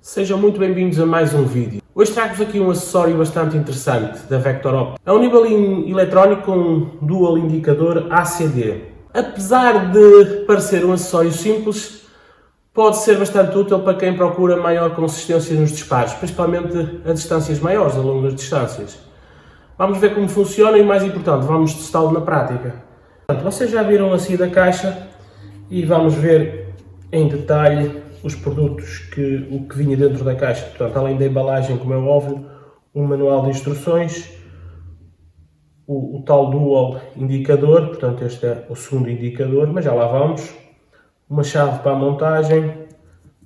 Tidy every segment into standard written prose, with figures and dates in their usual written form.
Sejam muito bem-vindos a mais um vídeo. Hoje trago-vos aqui um acessório bastante interessante da Vector Optics. É um nível eletrónico com dual indicador ACD. Apesar de parecer um acessório simples, pode ser bastante útil para quem procura maior consistência nos disparos, principalmente a distâncias maiores, a longas distâncias. Vamos ver como funciona e, mais importante, vamos testá-lo na prática. Portanto, vocês já viram assim da caixa e vamos ver em detalhe os produtos o que vinha dentro da caixa. Portanto, além da embalagem, como é óbvio, um manual de instruções, o tal dual indicador, portanto este é o segundo indicador, mas já lá vamos, uma chave para a montagem,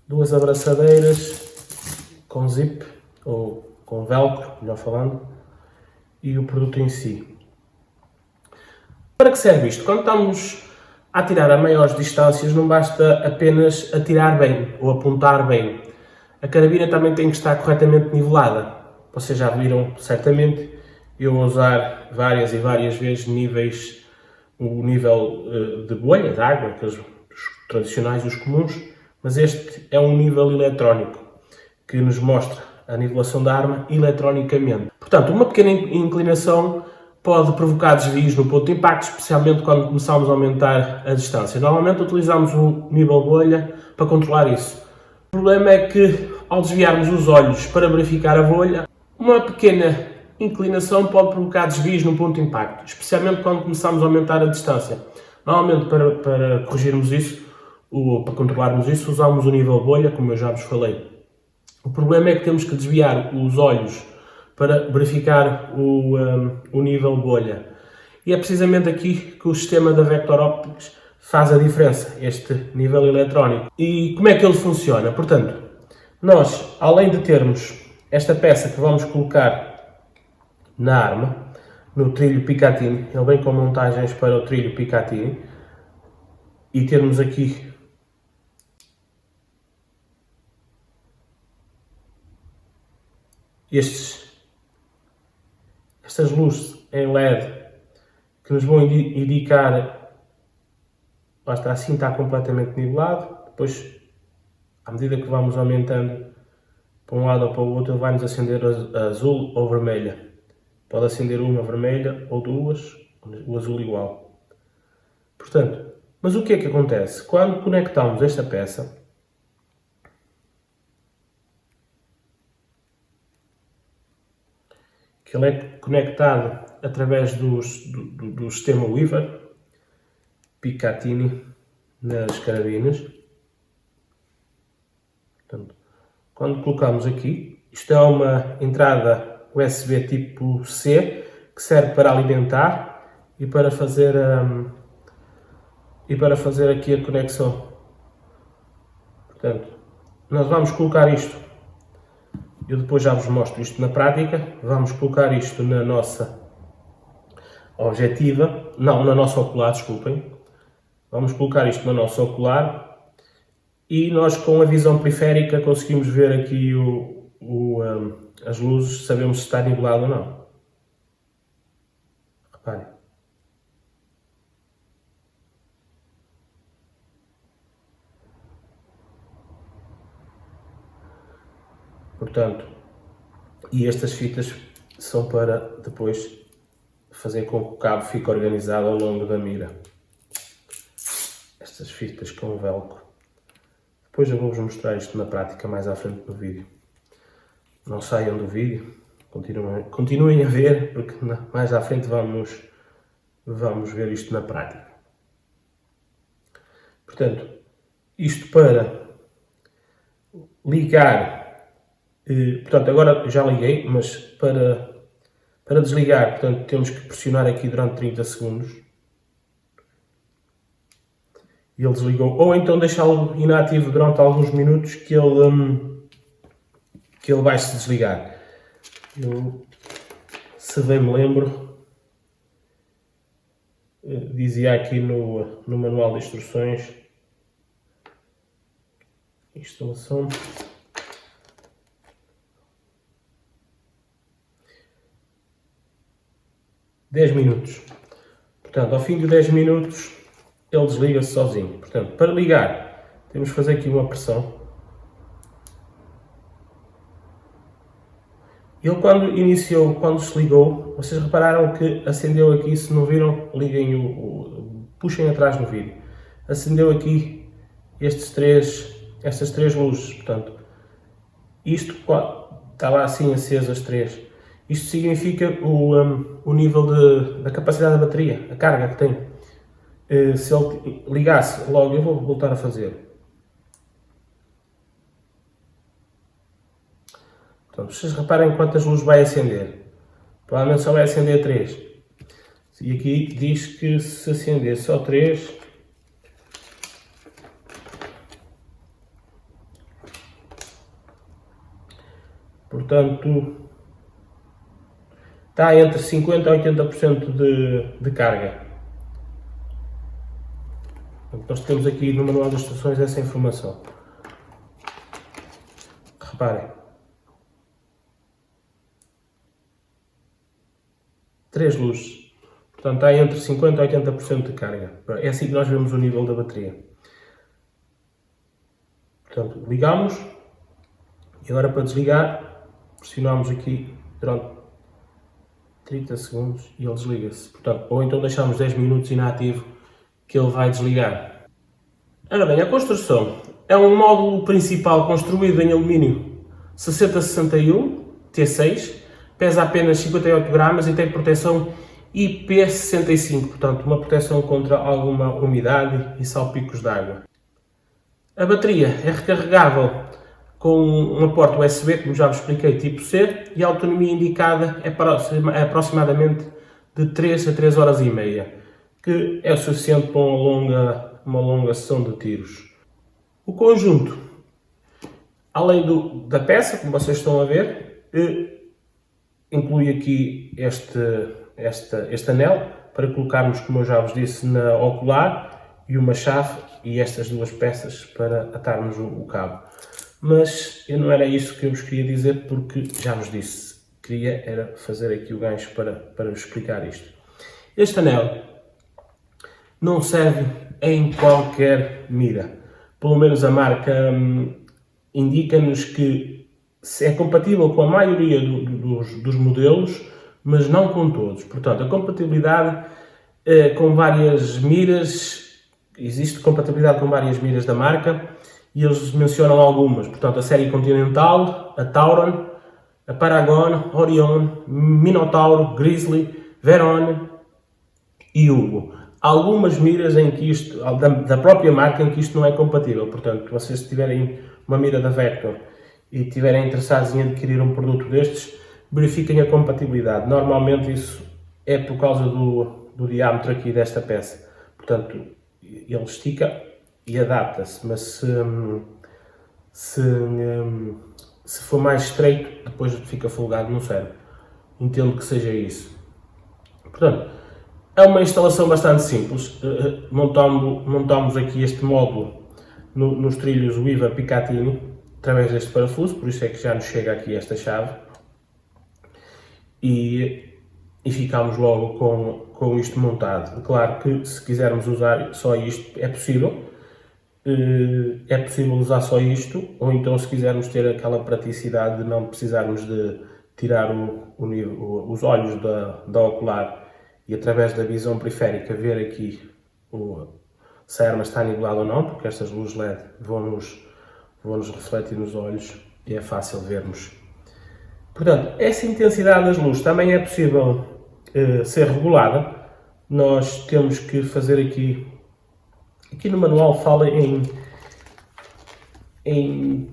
duas abraçadeiras com zip, ou com velcro, melhor falando, e o produto em si. Para que serve isto? Quando estamos a atirar a maiores distâncias, não basta apenas atirar bem ou apontar bem. A carabina também tem que estar corretamente nivelada. Vocês já viram certamente eu usar várias e várias vezes o nível de bolha, de água, aqueles tradicionais, os comuns, mas este é um nível eletrónico que nos mostra a nivelação da arma eletronicamente. Portanto, uma pequena inclinação pode provocar desvios no ponto de impacto, especialmente quando começamos a aumentar a distância. Normalmente utilizamos o nível bolha para controlar isso. O problema é que, ao desviarmos os olhos para verificar a bolha, uma pequena inclinação pode provocar desvios no ponto de impacto, especialmente quando começamos a aumentar a distância. Normalmente, para corrigirmos isso, ou para controlarmos isso, usamos o nível bolha, como eu já vos falei. O problema é que temos que desviar os olhos para verificar o nível bolha. E é precisamente aqui que o sistema da Vector Optics faz a diferença, este nível eletrónico. E como é que ele funciona? Portanto, nós, além de termos esta peça que vamos colocar na arma, no trilho Picatinny, ele vem com montagens para o trilho Picatinny, e termos aqui estas luzes em LED que nos vão indicar, basta assim está completamente nivelado, depois à medida que vamos aumentando para um lado ou para o outro, ele vai nos acender azul ou vermelha. Pode acender uma vermelha ou duas, o azul igual. Portanto, mas o que é que acontece? Quando conectamos esta peça, que ele é conectado através do sistema Weaver, Picatinny, nas carabinas. Portanto, quando colocamos aqui, isto é uma entrada USB tipo C, que serve para alimentar e para fazer aqui a conexão. Portanto, nós vamos colocar isto. Eu depois já vos mostro isto na prática. Vamos colocar isto na nossa objetiva, não, na nossa ocular, desculpem. Vamos colocar isto na nossa ocular e nós com a visão periférica conseguimos ver aqui as luzes, sabemos se está nivelado ou não. Reparem. Portanto, e estas fitas são para depois fazer com que o cabo fique organizado ao longo da mira. Estas fitas com velcro. Depois eu vou-vos mostrar isto na prática mais à frente do vídeo. Não saiam do vídeo, continuem a ver, porque mais à frente vamos ver isto na prática. Portanto, isto para ligar. Portanto, agora já liguei, mas para desligar, portanto, temos que pressionar aqui durante 30 segundos. E ele desligou. Ou então deixá-lo inativo durante alguns minutos que ele vai se desligar. Eu, se bem me lembro, dizia aqui no manual de instruções, instalação. $10 minutos. Portanto, ao fim de 10 minutos, ele desliga-se sozinho. Portanto, para ligar, temos que fazer aqui uma pressão. Ele quando se ligou, vocês repararam que acendeu aqui, se não viram, liguem puxem atrás no vídeo. Acendeu aqui estas três luzes, portanto, isto estava assim aceso as três. Isto significa o nível da capacidade da bateria, a carga que tem. Se ele ligasse logo, eu vou voltar a fazer. Portanto, vocês reparem quantas luzes vai acender. Provavelmente só vai acender 3. E aqui diz que se acender só 3, portanto, está entre 50% a 80% de carga. Portanto, nós temos aqui no manual das instruções essa informação. Reparem. 3 luzes. Portanto, está entre 50% a 80% de carga. É assim que nós vemos o nível da bateria. Portanto, ligamos. E agora para desligar, pressionamos aqui durante 30 segundos e ele desliga-se. Portanto, ou então deixamos 10 minutos inativo que ele vai desligar. Ora bem, a construção é um módulo principal construído em alumínio 6061 T6, pesa apenas 58 gramas e tem proteção IP65, portanto uma proteção contra alguma umidade e salpicos de água. A bateria é recarregável com uma porta USB, como já vos expliquei, tipo C, e a autonomia indicada é aproximadamente de 3 a 3 horas e meia, que é o suficiente para uma longa sessão de tiros. O conjunto, além da peça, como vocês estão a ver, inclui aqui este anel para colocarmos, como eu já vos disse, na ocular, e uma chave e estas duas peças para atarmos o cabo. Mas não era isso que eu vos queria dizer, porque já vos disse, queria era fazer aqui o gancho para vos explicar isto. Este anel não serve em qualquer mira. Pelo menos a marca indica-nos que é compatível com a maioria dos modelos, mas não com todos. Portanto, a compatibilidade com várias miras, existe compatibilidade com várias miras da marca, e eles mencionam algumas. Portanto, a série Continental, a Tauron, a Paragon, Orion, Minotauro, Grizzly, Veron e Hugo. Há algumas miras em que isto, da própria marca, em que isto não é compatível. Portanto, vocês se tiverem uma mira da Vector e estiverem interessados em adquirir um produto destes, verifiquem a compatibilidade. Normalmente isso é por causa do diâmetro aqui desta peça. Portanto, ele estica e adapta-se, mas se for mais estreito, depois fica folgado, não serve. Entendo que seja isso. Portanto, é uma instalação bastante simples. Montamos aqui este módulo nos trilhos Wiva Picatinny, através deste parafuso, por isso é que já nos chega aqui esta chave. E ficamos logo com isto montado. Claro que se quisermos usar só isto, é possível. É possível usar só isto, ou então se quisermos ter aquela praticidade de não precisarmos de tirar os olhos da ocular e através da visão periférica ver aqui se a arma está anivelada ou não, porque estas luzes LED vão-nos refletir nos olhos e é fácil vermos. Portanto, essa intensidade das luzes também é possível ser regulada. Nós temos que fazer aqui no manual fala em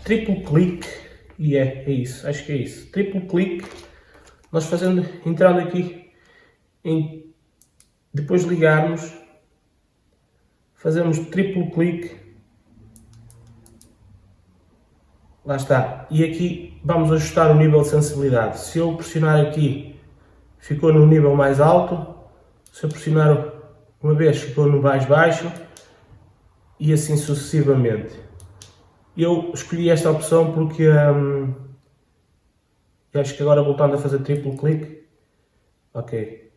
triplo clique, e é isso, acho que é isso, triplo clique, nós entrando aqui, depois de ligarmos, fazemos triplo clique, lá está, e aqui vamos ajustar o nível de sensibilidade. Se eu pressionar aqui, ficou no nível mais alto, se eu pressionar uma vez, ficou no mais baixo, e assim sucessivamente. Eu escolhi esta opção porque acho que agora voltando a fazer triplo clique, ok,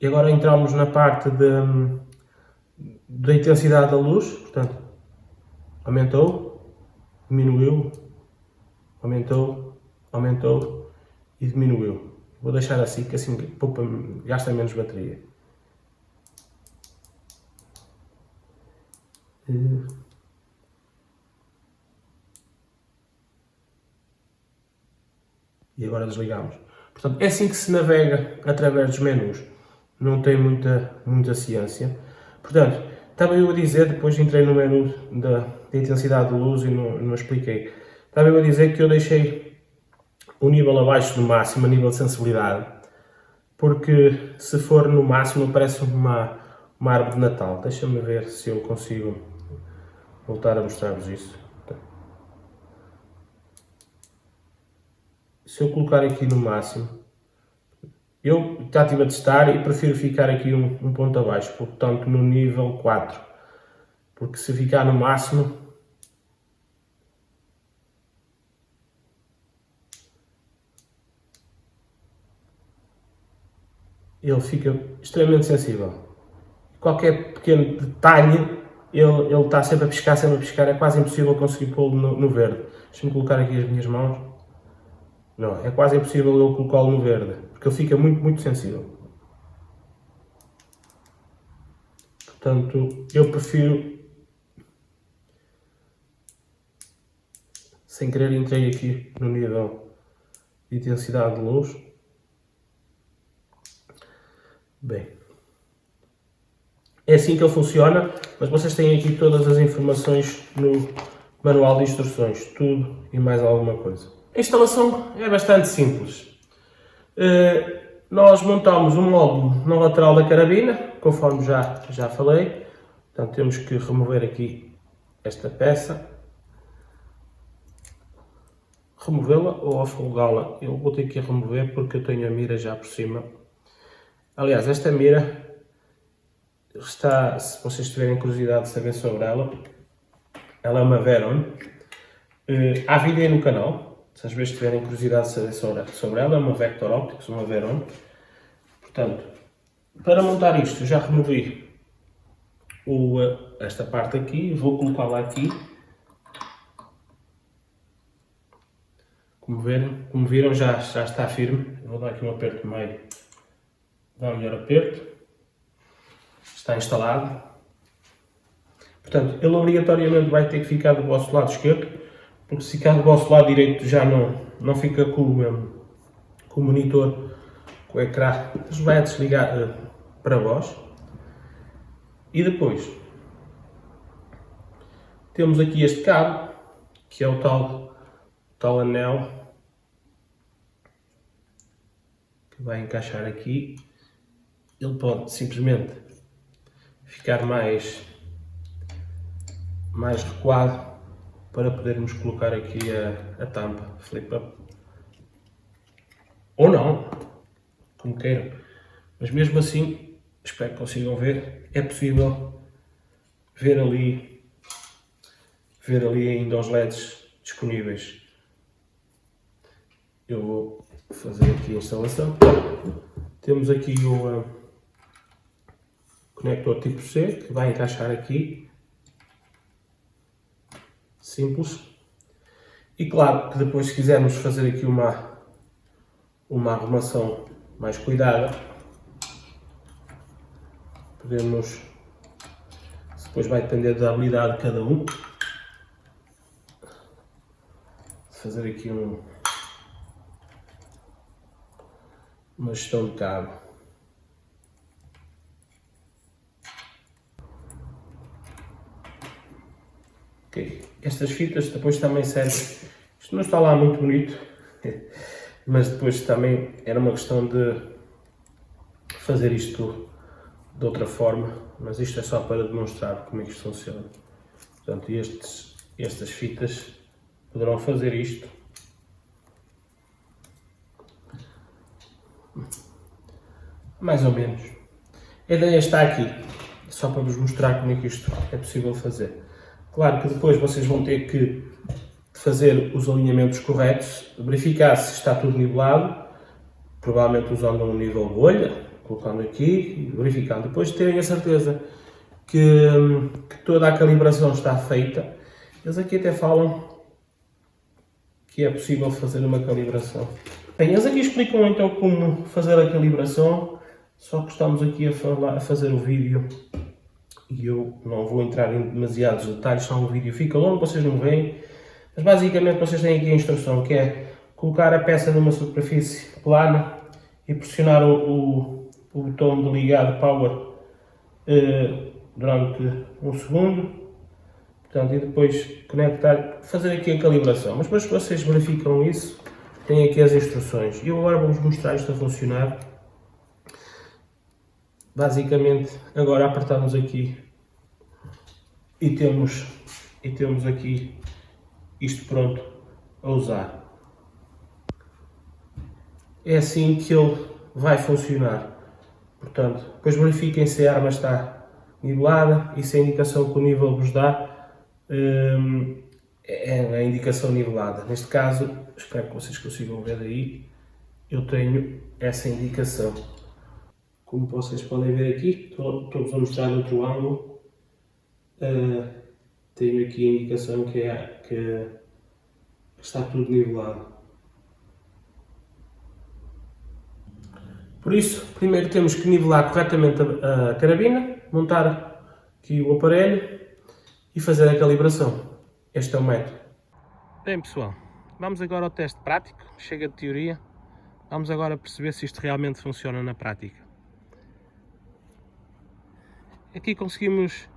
e agora entramos na parte da intensidade da luz, portanto, aumentou, diminuiu, aumentou, aumentou e diminuiu. Vou deixar assim, que assim gasta menos bateria. E agora desligamos. Portanto, é assim que se navega através dos menus. Não tem muita ciência. Portanto, estava eu a dizer, depois entrei no menu da intensidade de luz e não expliquei. Estava eu a dizer que eu deixei o nível abaixo do máximo, a nível de sensibilidade, porque se for no máximo parece uma árvore de Natal. Deixa-me ver se eu consigo voltar a mostrar-vos isso. Se eu colocar aqui no máximo, eu já estive a testar e prefiro ficar aqui um ponto abaixo, portanto no nível 4, porque se ficar no máximo, ele fica extremamente sensível. Qualquer pequeno detalhe, ele está sempre a piscar, é quase impossível conseguir pô-lo no verde. Deixa-me colocar aqui as minhas mãos. Não, é quase impossível eu colocá-lo no verde, porque ele fica muito sensível. Portanto, eu prefiro, sem querer entrei aqui no nível de intensidade de luz. Bem, é assim que ele funciona, mas vocês têm aqui todas as informações no manual de instruções, tudo e mais alguma coisa. A instalação é bastante simples. Nós montamos um módulo na lateral da carabina, conforme já falei. Portanto, temos que remover aqui esta peça, removê-la ou afogá-la. Eu vou ter que a remover porque eu tenho a mira já por cima. Aliás, esta mira está, se vocês tiverem curiosidade de saber sobre ela é uma Veron. Há vídeo aí no canal, se às vezes tiverem curiosidade de saber sobre ela, é uma Vector Optics, uma Veron. Portanto, para montar isto, eu já removi esta parte aqui, vou colocá-la aqui. Como viram, já está firme. Eu vou dar aqui um aperto meio, dá um melhor aperto. Está instalado. Portanto, ele obrigatoriamente vai ter que ficar do vosso lado esquerdo, porque se ficar do vosso lado direito já não fica com o monitor, com o ecrã, ele vai desligar para vós. E depois temos aqui este cabo, que é o tal anel, que vai encaixar aqui. Ele pode simplesmente ficar mais recuado para podermos colocar aqui a tampa flip up. Ou não, como queiram. Mas mesmo assim, espero que consigam ver, é possível ver ali ainda os LEDs disponíveis. Eu vou fazer aqui a instalação. Temos aqui o conector tipo C, que vai encaixar aqui. Simples. E claro que depois, se quisermos fazer aqui uma arrumação mais cuidada, podemos, depois vai depender da habilidade de cada um, fazer aqui uma gestão de cabo. Ok, estas fitas depois também servem, isto não está lá muito bonito, mas depois também era uma questão de fazer isto de outra forma, mas isto é só para demonstrar como é que isto funciona. Portanto, estas fitas poderão fazer isto. Mais ou menos. A ideia está aqui, só para vos mostrar como é que isto é possível fazer. Claro que depois vocês vão ter que fazer os alinhamentos corretos, verificar se está tudo nivelado, provavelmente usando um nível bolha, colocando aqui, verificando. Depois de terem a certeza que toda a calibração está feita, eles aqui até falam que é possível fazer uma calibração. Bem, eles aqui explicam então como fazer a calibração, só que estamos aqui a fazer o vídeo e eu não vou entrar em demasiados detalhes, senão o vídeo fica longo, vocês não veem. Mas basicamente vocês têm aqui a instrução, que é colocar a peça numa superfície plana e pressionar o botão de ligado Power durante um segundo. Portanto, e depois conectar, fazer aqui a calibração. Mas depois que vocês verificam isso, têm aqui as instruções. E eu agora vou-vos mostrar isto a funcionar. Basicamente, agora apertamos aqui e temos aqui isto pronto a usar. É assim que ele vai funcionar. Portanto, depois verifiquem se a arma está nivelada e se a indicação que o nível vos dá é a indicação nivelada. Neste caso, espero que vocês consigam ver aí, eu tenho essa indicação. Como vocês podem ver aqui, estou-vos a mostrar outro ângulo. Tenho aqui a indicação que está tudo nivelado. Por isso, primeiro temos que nivelar corretamente a carabina, montar aqui o aparelho e fazer a calibração. Este é o método. Bem pessoal, vamos agora ao teste prático. Chega de teoria. Vamos agora perceber se isto realmente funciona na prática. Aqui conseguimos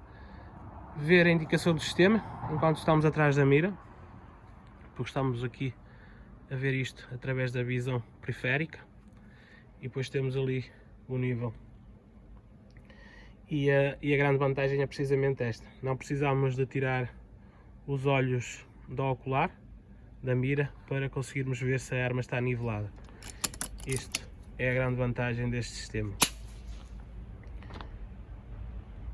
ver a indicação do sistema enquanto estamos atrás da mira, porque estamos aqui a ver isto através da visão periférica, e depois temos ali o nível. E a grande vantagem é precisamente esta: não precisamos de tirar os olhos do ocular, da mira, para conseguirmos ver se a arma está nivelada. Isto é a grande vantagem deste sistema.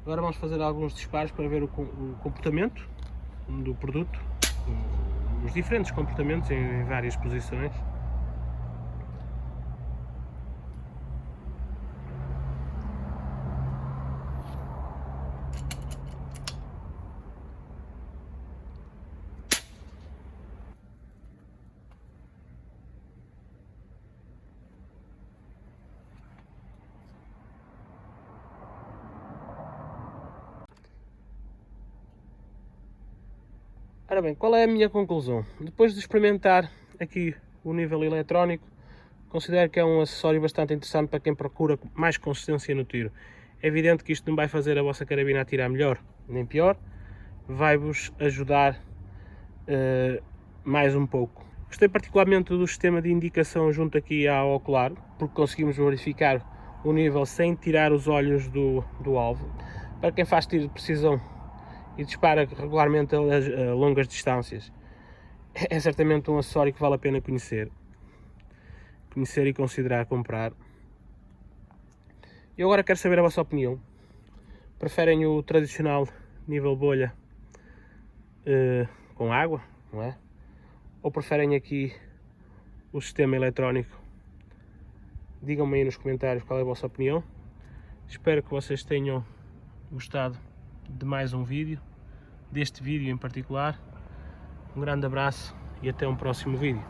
Agora vamos fazer alguns disparos para ver o comportamento do produto, os diferentes comportamentos em várias posições. Ora bem, qual é a minha conclusão? Depois de experimentar aqui o nível eletrónico, considero que é um acessório bastante interessante para quem procura mais consistência no tiro. É evidente que isto não vai fazer a vossa carabina atirar melhor nem pior, vai-vos ajudar mais um pouco. Gostei particularmente do sistema de indicação junto aqui ao ocular, porque conseguimos verificar o nível sem tirar os olhos do alvo. Para quem faz tiro de precisão e dispara regularmente a longas distâncias, é certamente um acessório que vale a pena conhecer e considerar comprar. Eu agora quero saber a vossa opinião. Preferem o tradicional nível bolha com água, não é? Ou preferem aqui o sistema eletrónico? Digam-me aí nos comentários qual é a vossa opinião. Espero que vocês tenham gostado de mais um vídeo, deste vídeo em particular. Um grande abraço e até um próximo vídeo.